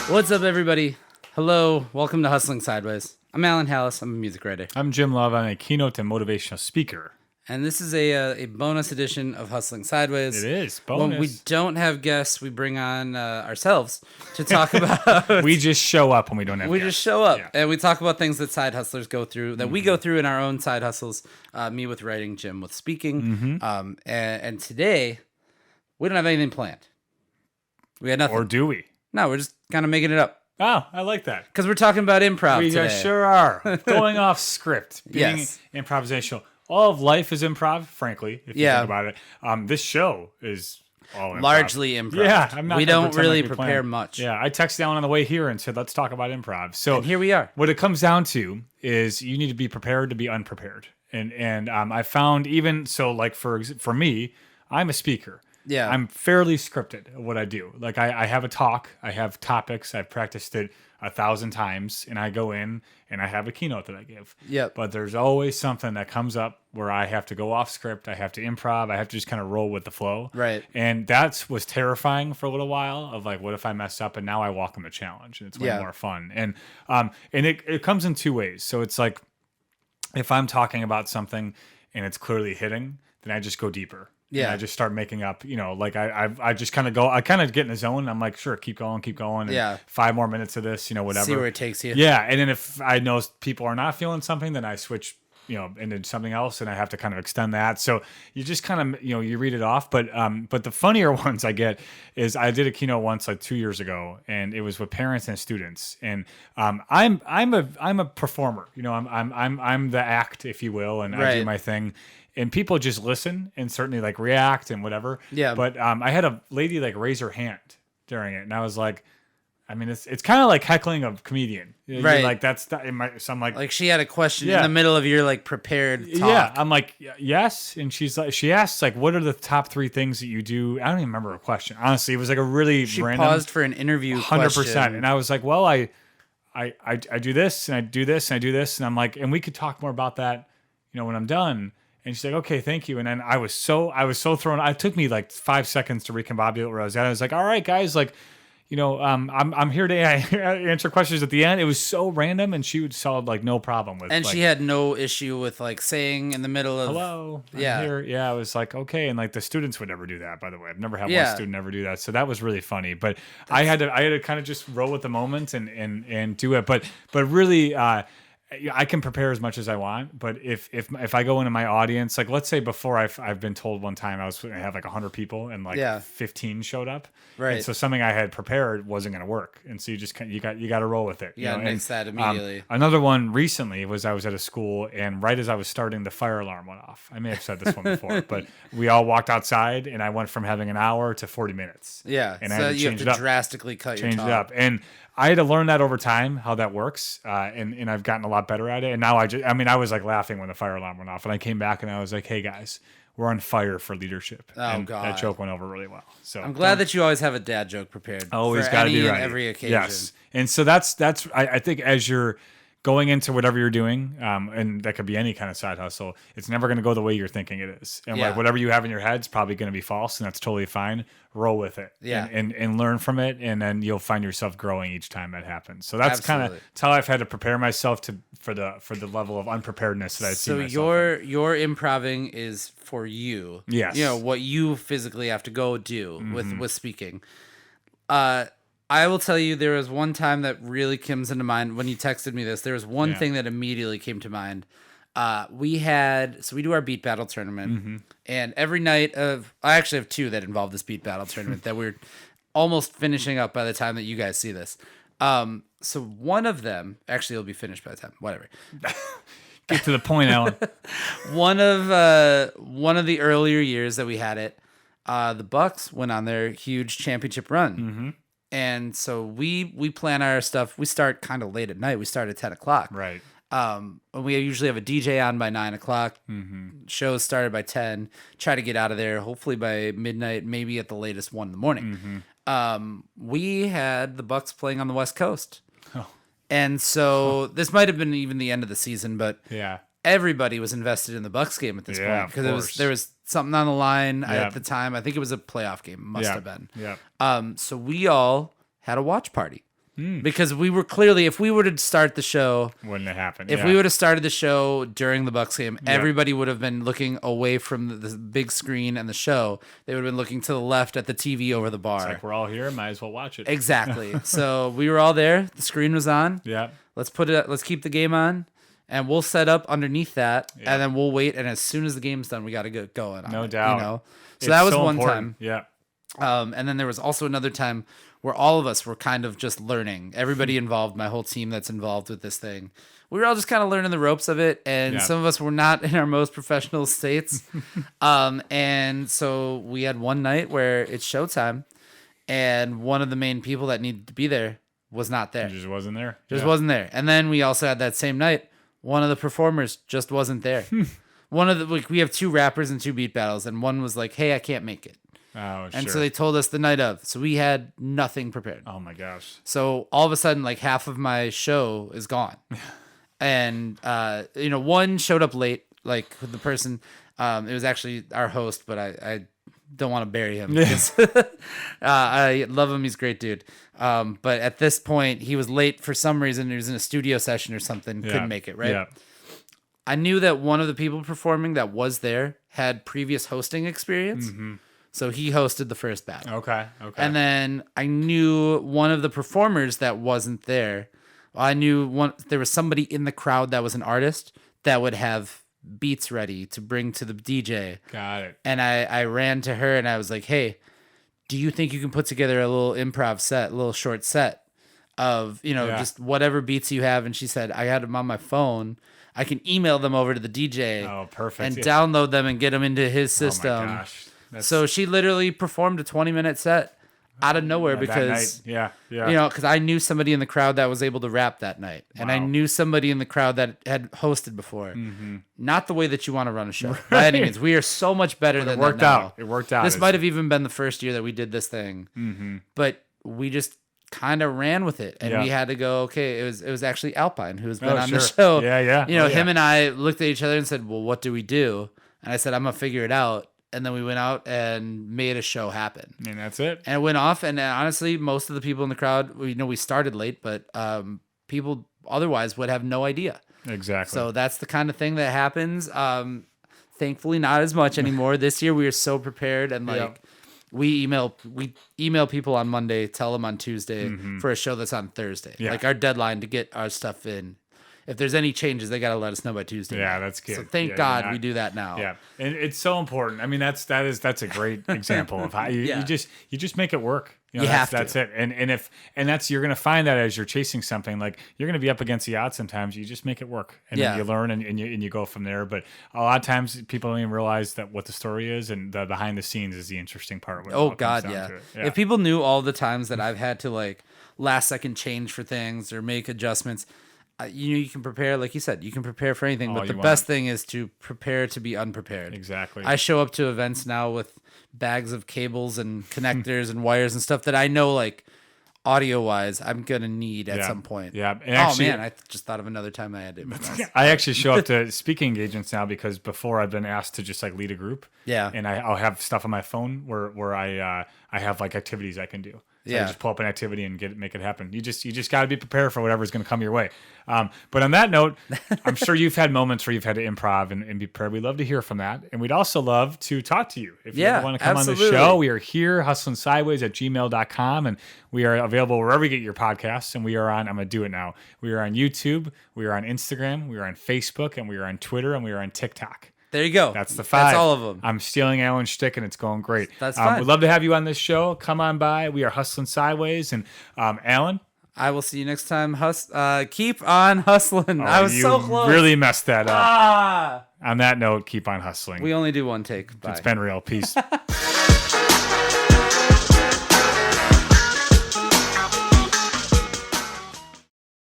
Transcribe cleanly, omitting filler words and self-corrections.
What's up, everybody? Hello, welcome to Hustling Sideways. I'm Allen Halas. I'm a music writer. I'm Jim Love. I'm a keynote and motivational speaker. And this is a bonus edition of Hustling Sideways. It is bonus. When we don't have guests, we bring on ourselves to talk about. We just show up when we don't have We guests. just show up Yeah. and we talk about things that side hustlers go through, that we go through in our own side hustles. Me with writing, Jim with speaking. And today, we don't have anything planned. We had nothing. Or do we? No, we're just kind of making it up. Oh, I like that. Because we're talking about improv We today. sure are. Going off script. Being Yes. improvisational. All of life is improv, frankly, if you Yeah. think about it. This show is all improv. Largely improv. Yeah, I'm not We gonna don't pretend really like we prepare planned. much. Yeah, I texted Alan on the way here and said, let's talk about improv. So And here we are. What it comes down to is you need to be prepared to be unprepared. And I found even so, like for me, I'm a speaker. Yeah. I'm fairly scripted at what I do. Like I have a talk, I have topics, I've practiced it 1,000 times, and I go in and I have a keynote that I give. Yep. But there's always something that comes up where I have to go off script, I have to improv, I have to just kind of roll with the flow. Right. And that was terrifying for a little while of like, what if I mess up? And now I welcome the challenge, and it's way Yeah. more fun. And it comes in two ways. So it's like if I'm talking about something and it's clearly hitting, then I just go deeper. Yeah. And I just start making up, like I just kind of go, I kind of get in the zone. And I'm like, sure, keep going. And Yeah. 5 more minutes of this, whatever. See where it takes you. Yeah. And then if I know people are not feeling something, then I switch, into something else, and I have to kind of extend that. So you just kind of, you read it off. But the funnier ones I get is I did a keynote once like 2 years ago, and it was with parents and students. And I'm a performer, I'm the act, if you will, and I do Right. my thing. And people just listen and certainly like react and whatever. Yeah. But I had a lady like raise her hand during it, and I was like, I mean, it's kind of like heckling a comedian, You're Right. like that's so I'm Like she had a question Yeah. in the middle of your like prepared talk. yeah, I'm like yes, and she asks like, what are the top 3 things that you do? I don't even remember her question. Honestly, it was like a really She random, paused for an interview 100%, question. and I was like, well, I do this and I do this and I do this, and I'm like, and we could talk more about that, when I'm done. And she's like, okay, thank you. And then I was so thrown. It took me like 5 seconds to recombobulate where I was at. I was like, all right, guys, like, I'm here to answer questions at the end. It was so random, and she would solve like no problem with. And like, she had no issue with like saying in the middle of hello, I'm Yeah. here. Yeah, I was like, okay, and like the students would never do that. By the way, I've never had Yeah. one student ever do that, so that was really funny. But I had to kind of just roll with the moment and do it. But really, I can prepare as much as I want, but if I go into my audience, like let's say before I've been told one time I was going to have like 100 people and like Yeah. 15 showed up, Right. And so something I had prepared wasn't going to work, and so you got to roll with it. Yeah, nix that immediately. Another one recently was I was at a school, and right as I was starting, the fire alarm went off. I may have said this one before, but we all walked outside, and I went from having an hour to 40 minutes. Yeah. and I So had to you have change to it up. drastically cut your Change talk. it up, and I had to learn that over time how that works, and I've gotten a lot better at it. And now I was like laughing when the fire alarm went off, and I came back and I was like, "Hey guys, we're on fire for leadership." Oh, and God. that joke went over really well. So I'm glad that you always have a dad joke prepared. always for got to any be and ready. every occasion. Yes, and so that's I think as you're going into whatever you're doing, and that could be any kind of side hustle, it's never going to go the way you're thinking it is. And Yeah. like whatever you have in your head is probably going to be false, and that's totally fine. Roll with it, Yeah. and learn from it, and then you'll find yourself growing each time that happens. So that's kind of Absolutely. how I've had to prepare myself for the level of unpreparedness that I see So myself in. your improving is for you. Yes. What you physically have to go do with speaking. I will tell you, there was one time that really comes into mind when you texted me this. There was one Yeah. thing that immediately came to mind. We do our beat battle tournament, and every night I actually have 2 that involve this beat battle tournament that we're almost finishing up by the time that you guys see this. So one of them, actually, it'll be finished by the time, whatever. Get to the point, Alan. One of the earlier years that we had it, the Bucks went on their huge championship run, and so we plan our stuff. We start kind of late at night. We start at 10 o'clock. Right. And we usually have a DJ on by 9 o'clock. Shows started by 10. Try to get out of there hopefully by midnight, maybe at the latest 1 in the morning. We had the Bucks playing on the West Coast. And so this might have been even the end of the season, but Yeah. everybody was invested in the Bucks game at this Yeah, point of because course. there was something on the line Yeah. at the time. I think it was a playoff game. Must have been. Yeah. So we all had a watch party. because we were clearly, if we were to start the show, Wouldn't have happened. if we would have started the show during the Bucks game, everybody would have been looking away from the big screen and the show. They would have been looking to the left at the TV over the bar. It's like, we're all here, might as well watch it. Exactly. So we were all there. The screen was on. Yeah. Let's keep the game on, and we'll set up underneath that, and then we'll wait. And as soon as the game's done, we got to get going. No doubt. So It's that was so one important. time. Yeah. And then there was also another time where all of us were kind of just learning. Everybody involved, my whole team that's involved with this thing, we were all just kind of learning the ropes of it. And some of us were not in our most professional states. And so we had one night where it's showtime, and one of the main people that needed to be there was not there. Just wasn't there. Wasn't there. And then we also had that same night, one of the performers just wasn't there. We have 2 rappers and 2 beat battles, and one was like, hey, I can't make it. Oh, And so they told us the night of. So we had nothing prepared. Oh my gosh. So all of a sudden, like half of my show is gone. And, one showed up late, like the person, it was actually our host, but I don't want to bury him. Because, I love him. He's a great dude. But at this point, he was late for some reason. He was in a studio session or something. Couldn't make it, right? Yeah. I knew that one of the people performing that was there had previous hosting experience. Mm-hmm. So he hosted the first battle. Okay. And then I knew one of the performers that wasn't there. I knew there was somebody in the crowd that was an artist that would have beats ready to bring to the DJ. Got it. And I ran to her and I was like, hey, do you think you can put together a little improv set, a little short set of, just whatever beats you have? And she said, I had them on my phone. I can email them over to the DJ. Oh, perfect. And download them and get them into his system. Oh my gosh. So she literally performed a 20-minute set out of nowhere because, because I knew somebody in the crowd that was able to rap that night. Wow. And I knew somebody in the crowd that had hosted before. Mm-hmm. Not the way that you want to run a show. Right. By any means. We are so much better than that now. It worked out. This might have even been the first year that we did this thing. Mm-hmm. But we just kind of ran with it. And we had to go, okay, it was actually Alpine who's been on the show. Yeah. Him and I looked at each other and said, well, what do we do? And I said, I'm going to figure it out. And then we went out and made a show happen. And that's it. And it went off. And honestly, most of the people in the crowd, we started late, but people otherwise would have no idea. Exactly. So that's the kind of thing that happens. Thankfully, not as much anymore. This year, we are so prepared. And we email people on Monday, tell them on Tuesday for a show that's on Thursday. Yeah. Like our deadline to get our stuff in. If there's any changes, they got to let us know by Tuesday. Yeah, that's good. So thank God we do that now. Yeah, and it's so important. I mean, that's a great example of how you just make it work. You have to. That's it. And that's you're gonna find that as you're chasing something, like you're gonna be up against the odds sometimes. You just make it work, and then you learn and you go from there. But a lot of times people don't even realize that what the story is, and the behind the scenes is the interesting part. Oh God, yeah. If people knew all the times that I've had to like last second change for things or make adjustments. You can prepare, like you said, you can prepare for anything, but the best thing is to prepare to be unprepared. Exactly. I show up to events now with bags of cables and connectors and wires and stuff that I know, like, audio-wise, I'm going to need at some point. Yeah. And actually, I just thought of another time I had to improvise. I actually show up to speaking engagements now because before I've been asked to just, like, lead a group. Yeah. And I'll have stuff on my phone where I have, like, activities I can do. So you just pull up an activity and make it happen. You just got to be prepared for whatever's going to come your way. But on that note, I'm sure you've had moments where you've had to improv and be prepared. We'd love to hear from that. And we'd also love to talk to you. If you ever want to come on the show, we are here, hustlinsideways@gmail.com. And we are available wherever you get your podcasts. And we are on, I'm going to do it now. We are on YouTube. We are on Instagram. We are on Facebook. And we are on Twitter. And we are on TikTok. There you go. That's the 5. That's all of them. I'm stealing Alan's shtick, and it's going great. That's fine. We'd love to have you on this show. Come on by. We are Hustling Sideways. And Alan? I will see you next time. Keep on hustling. I was so close. You really messed that up. On that note, keep on hustling. We only do one take. Bye. It's been real. Peace.